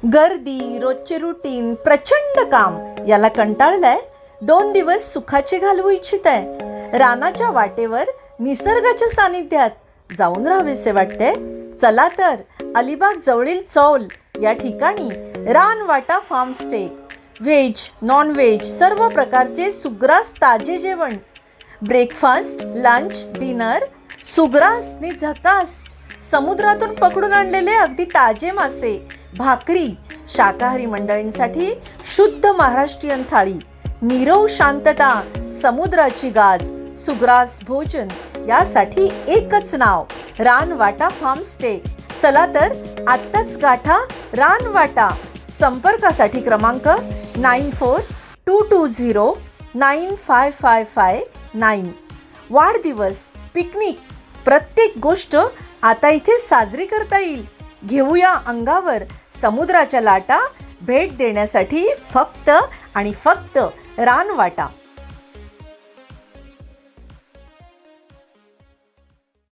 गर्दी, रोजचे रुटीन, प्रचंड काम याला कंटाळलाय. 2 दिवस सुखाचे घालवू इच्छित आहे. रानाच्या वाटेवर निसर्गाच्या सानिध्यात जाऊन राहावेसे वाटते. चला तर अलिबाग जवळील चौल या ठिकाणी Ranvata farm stay. Veg, non veg सर्व प्रकारचे सुग्रास ताजे जेवण. ब्रेकफास्ट, लंच, डिनर सुग्रास नि झकास. समुद्रातून पकडून आणलेले अगदी ताजे मासे, भाकरी. शाकाहारी मंडळींसाठी शुद्ध महाराष्ट्रीयन थाळी. नीरव शांतता, समुद्राची गाज, सुग्रास भोजन यासाठी एकच नाव, रानवाटा फार्म स्टे. चला तर आत्ताच गाठा रानवाटा. संपर्कासाठी क्रमांक 9422095559. वाढदिवस, पिकनिक प्रत्येक गोष्ट आता इथे साजरी करता येईल. घेऊया अंगावर समुद्राच्या लाटा. भेट देण्यासाठी फक्त आणि फक्त रानवाटा.